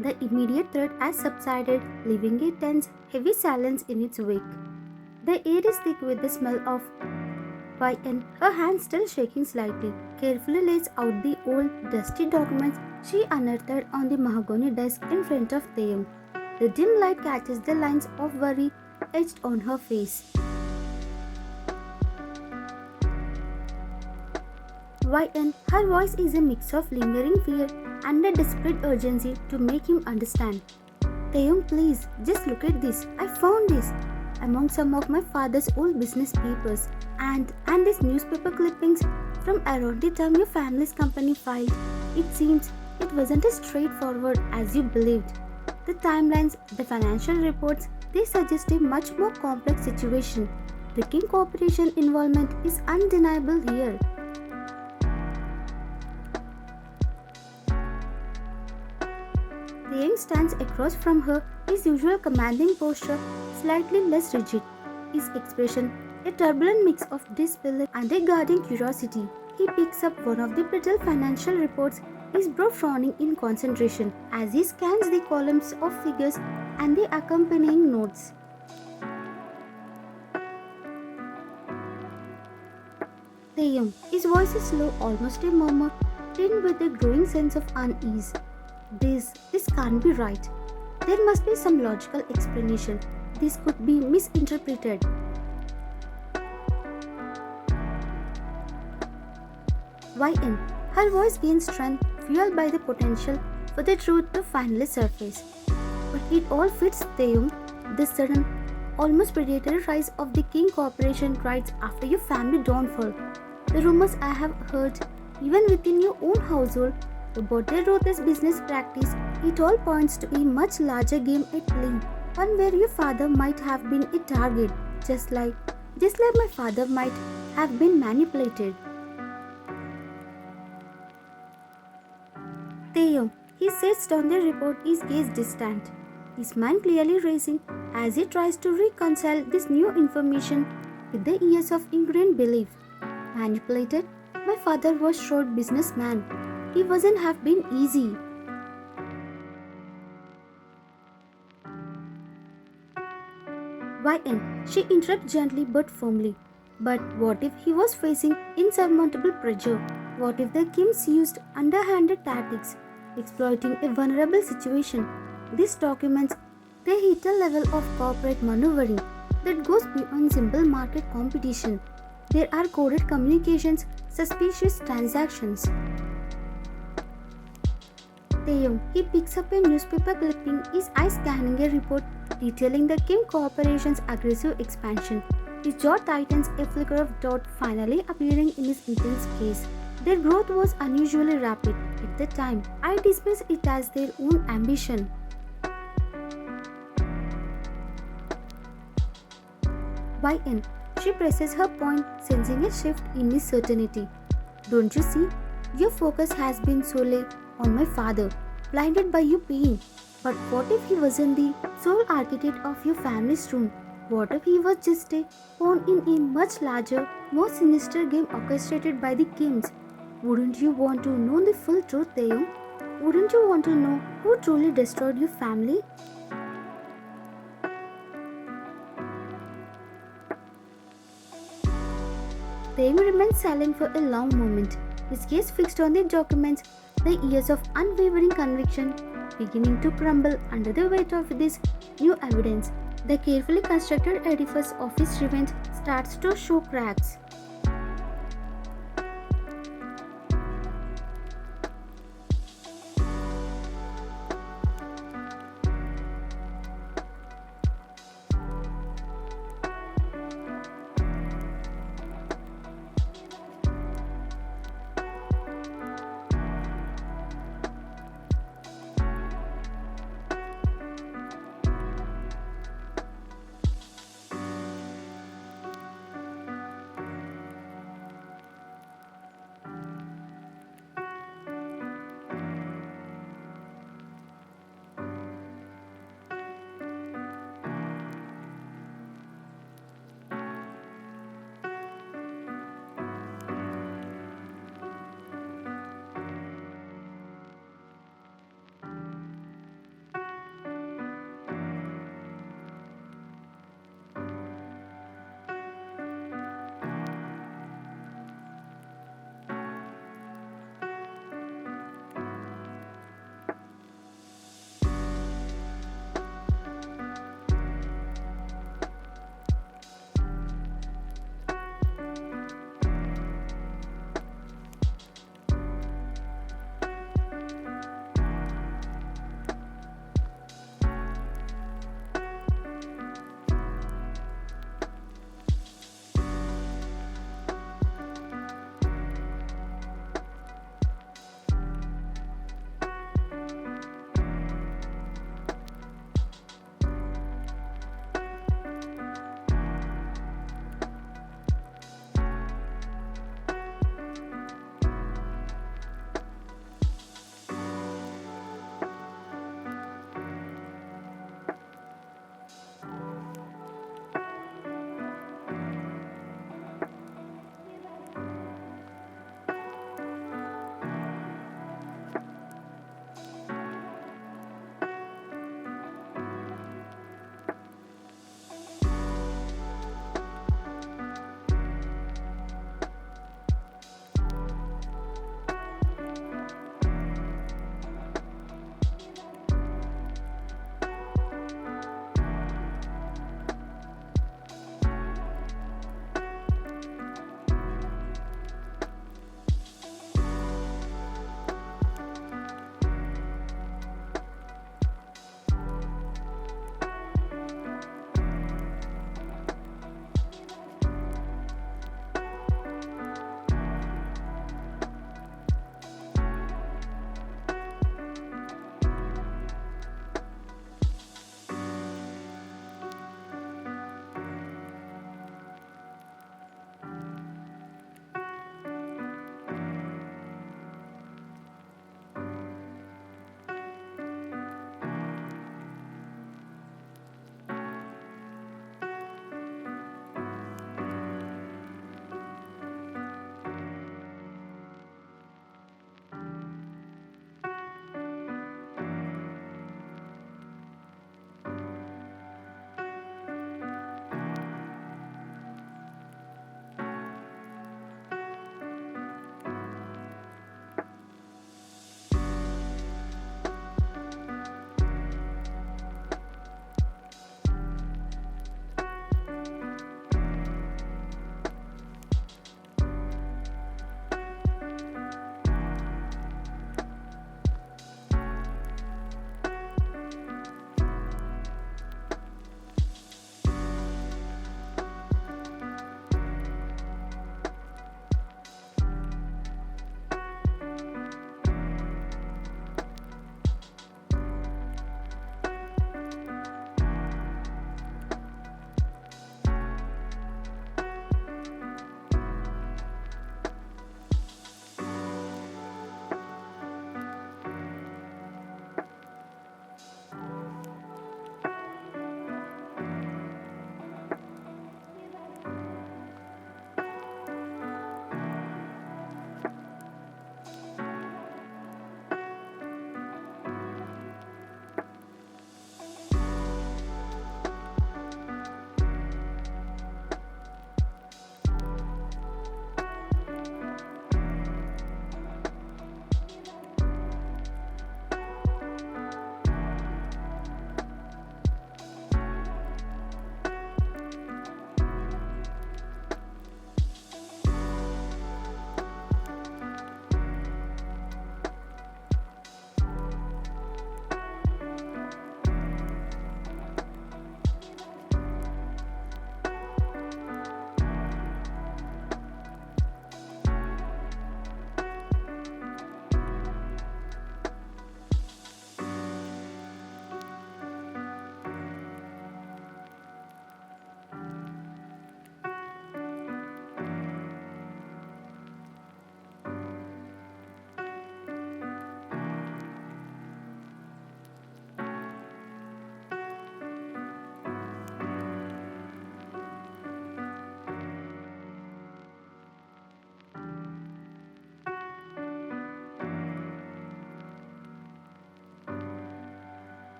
The immediate threat has subsided, leaving a tense, heavy silence in its wake. The air is thick with the smell of wine, and her hand still shaking slightly, carefully lays out the old, dusty documents she unearthed on the mahogany desk in front of Theum. The dim light catches the lines of worry etched on her face. YN, her voice is a mix of lingering fear and a desperate urgency to make him understand. Taeyong, please, just look at this. I found this among some of my father's old business papers and these newspaper clippings from around the time your family's company filed. It seems it wasn't as straightforward as you believed. The timelines, the financial reports, they suggest a much more complex situation. The King Corporation involvement is undeniable here. Taeyong stands across from her, his usual commanding posture slightly less rigid. His expression, a turbulent mix of disbelief and a guarding curiosity. He picks up one of the brittle financial reports, his brow frowning in concentration as he scans the columns of figures and the accompanying notes. Taeyong, his voice is low, almost a murmur, tinged with a growing sense of unease. This can't be right. There must be some logical explanation. This could be misinterpreted. YN. Her voice gains strength, fueled by the potential for the truth to finally surface. But it all fits Taeyong. The sudden, almost predatory rise of the King Corporation right after your family downfall. The rumors I have heard, even within your own household, about their ruthless business practice, it all points to a much larger game at play, one where your father might have been a target, just like my father might have been manipulated. Theo, he sets down the report, his gaze distant, his mind clearly racing as he tries to reconcile this new information with the years of ingrained belief. Manipulated? My father was shrewd businessman. He wasn't have been easy. YN, she interrupts gently but firmly. But what if he was facing insurmountable pressure? What if the Kims used underhanded tactics, exploiting a vulnerable situation? These documents, they hit a level of corporate maneuvering that goes beyond simple market competition. There are coded communications, suspicious transactions. Taeyong, he picks up a newspaper clipping, his eyes scanning a report detailing the Kim Corporation's aggressive expansion. His jaw tightens, a flicker of doubt finally appearing in his intense gaze. Their growth was unusually rapid at the time. I dismiss it as their own ambition. YN, she presses her point, sensing a shift in his certainty. Don't you see? Your focus has been solely on my father, blinded by your pain. But what if he wasn't the sole architect of your family's throne? What if he was just a pawn in a much larger, more sinister game orchestrated by the Kims? Wouldn't you want to know the full truth, Theo? Wouldn't you want to know who truly destroyed your family? Theo remained silent for a long moment, his gaze fixed on the documents, the years of unwavering conviction beginning to crumble under the weight of this new evidence. The carefully constructed edifice of his revenge starts to show cracks.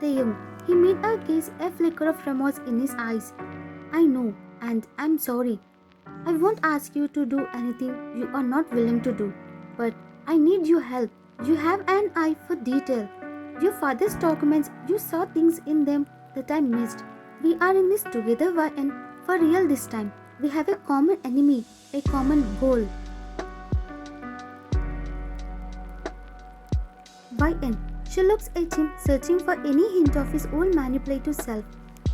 Taeyong, he made her gaze a flicker of remorse in his eyes. I know, and I'm sorry. I won't ask you to do anything you are not willing to do. But I need your help. You have an eye for detail. Your father's documents, you saw things in them that I missed. We are in this together, and for real this time. We have a common enemy, a common goal. YN. She looks at him, searching for any hint of his old manipulative self.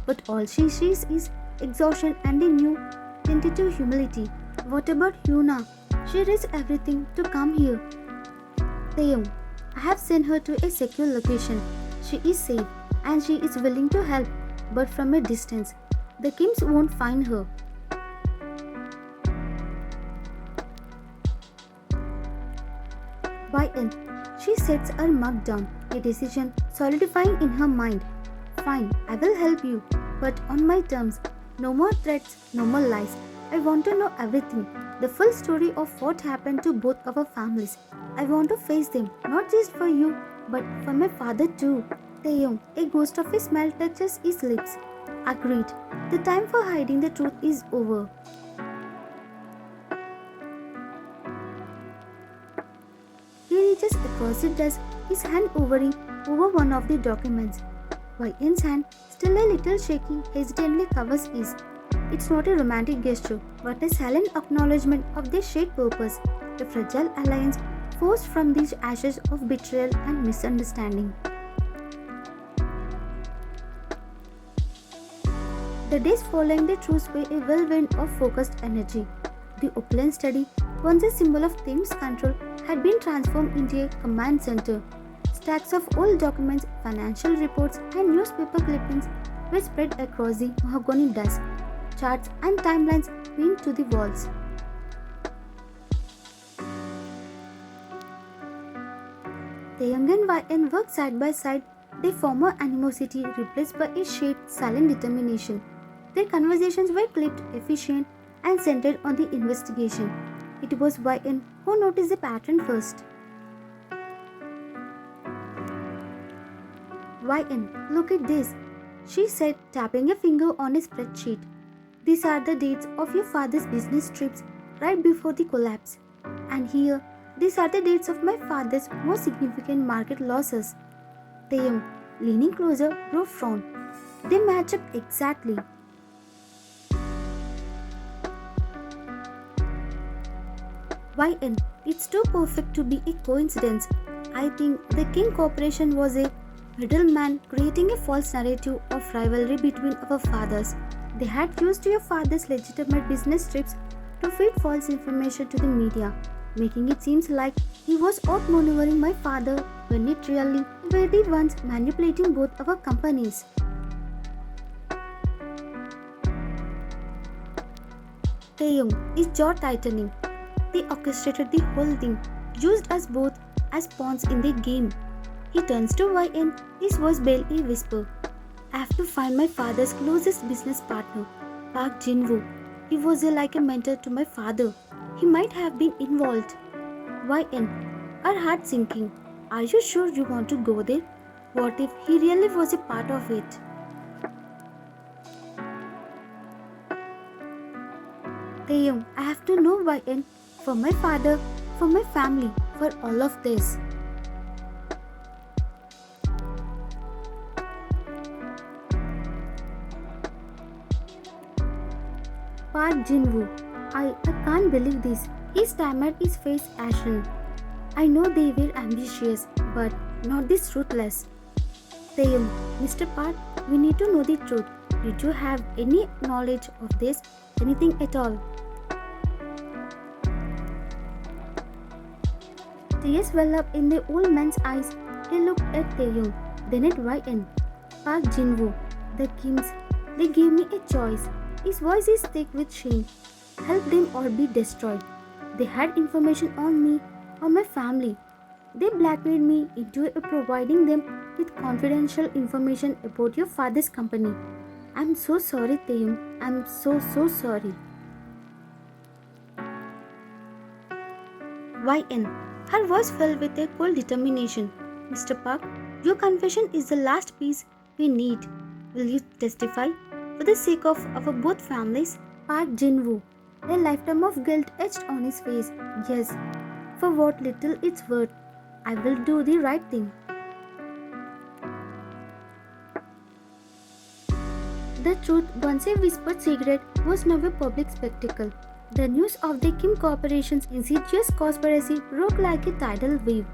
But all she sees is exhaustion and a new, tentative humility. What about Hyuna? She risks everything to come here. Taeyong, I have sent her to a secure location. She is safe and she is willing to help, but from a distance. The Kims won't find her. YN. She sets her mug down, a decision solidifying in her mind. Fine, I will help you, but on my terms. No more threats, no more lies. I want to know everything, the full story of what happened to both our families. I want to face them, not just for you, but for my father too. Taeyong, a ghost of a smile touches his lips. Agreed. The time for hiding the truth is over. He reaches across the desk, his hand hovering over one of the documents. YN's hand, still a little shaky, hesitantly covers his. It's not a romantic gesture, but a silent acknowledgement of their shared purpose, a fragile alliance forged from these ashes of betrayal and misunderstanding. The days following the truce were a whirlwind of focused energy. The opulent study, once a symbol of Thames control, had been transformed into a command center. Stacks of old documents, financial reports, and newspaper clippings were spread across the mahogany desk. Charts and timelines pinned to the walls. Taeyong and YN worked side by side, their former animosity replaced by a shared, silent determination. Their conversations were clipped, efficient, and centered on the investigation. It was YN who noticed the pattern first. YN, look at this, she said, tapping a finger on a spreadsheet. These are the dates of your father's business trips right before the collapse. And here, these are the dates of my father's most significant market losses. Taeyong, leaning closer, brow frowned. They match up exactly. YN, it's too perfect to be a coincidence. I think the King Corporation was a middleman creating a false narrative of rivalry between our fathers. They had used your father's legitimate business trips to feed false information to the media, making it seem like he was outmaneuvering my father when it really were the ones manipulating both our companies. Taeyong, his jaw tightening. They orchestrated the whole thing, used us both as pawns in the game. He turns to YN, his voice barely a whisper. I have to find my father's closest business partner, Park Jin-woo. He was like a mentor to my father. He might have been involved. YN, her heart sinking. Are you sure you want to go there? What if he really was a part of it? Taeyong, I have to know YN, for my father, for my family, for all of this. Park Jin-woo, I can't believe this. He stammered, his face ashen. I know they were ambitious, but not this ruthless. Taeyong, Mr. Park, we need to know the truth. Did you have any knowledge of this? Anything at all? Tears well up in the old man's eyes. He looked at Taeyong, then at YN. Park Jin-woo, the Kims, they gave me a choice. His voice is thick with shame. Help them or be destroyed. They had information on me, on my family. They blackmailed me into providing them with confidential information about your father's company. I'm so sorry, Taeyong. I'm so sorry. YN. Her voice fell with a cold determination. Mr. Park, Your confession is the last piece we need. Will you testify? For the sake of our both families, Park Jin-woo, a lifetime of guilt etched on his face. Yes, for what little it's worth, I will do the right thing. The truth, once a whispered secret, was now a public spectacle. The news of the Kim Corporation's insidious conspiracy broke like a tidal wave,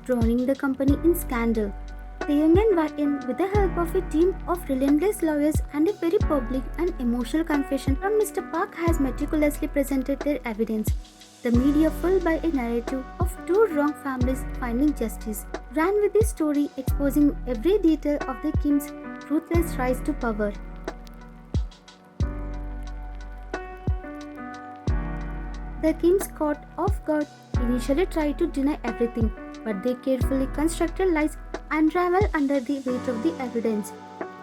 drowning the company in scandal. Taeyong and Wai-in, with the help of a team of relentless lawyers and a very public and emotional confession from Mr. Park, has meticulously presented their evidence. The media, full by a narrative of two wrong families finding justice, ran with the story exposing every detail of the Kim's ruthless rise to power. The Kims, caught off guard, initially tried to deny everything, but they carefully constructed lies unraveled under the weight of the evidence.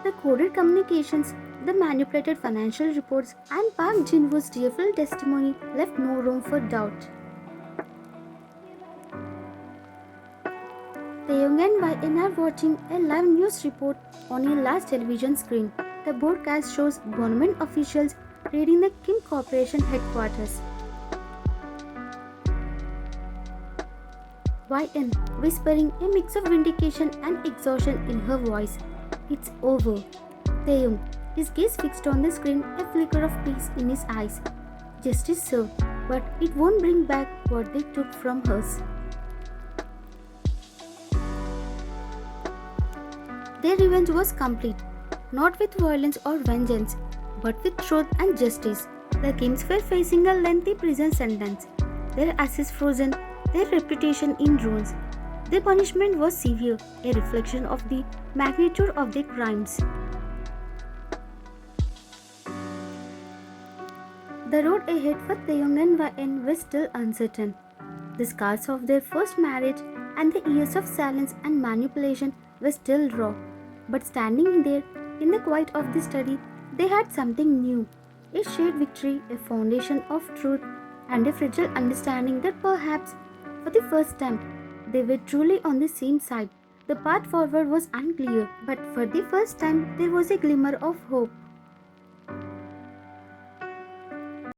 The coded communications, the manipulated financial reports, and Park Jin-woo's tearful testimony left no room for doubt. Taeyong and Wai-in are watching a live news report on a large television screen. The broadcast shows government officials raiding the Kim Corporation headquarters. Wai-in, whispering, a mix of vindication and exhaustion in her voice. It's over. Taeyong, his gaze fixed on the screen, a flicker of peace in his eyes. Justice served, but it won't bring back what they took from hers. Their revenge was complete, not with violence or vengeance, but with truth and justice. The Kims were facing a lengthy prison sentence, their assets frozen, their reputation in ruins. Their punishment was severe, a reflection of the magnitude of their crimes. The road ahead for Taeyong and Wai-in was still uncertain. The scars of their first marriage and the years of silence and manipulation were still raw. But standing there, in the quiet of the study, they had something new. A shared victory, a foundation of truth, and a fragile understanding that perhaps, for the first time, they were truly on the same side. The path forward was unclear, but for the first time, there was a glimmer of hope.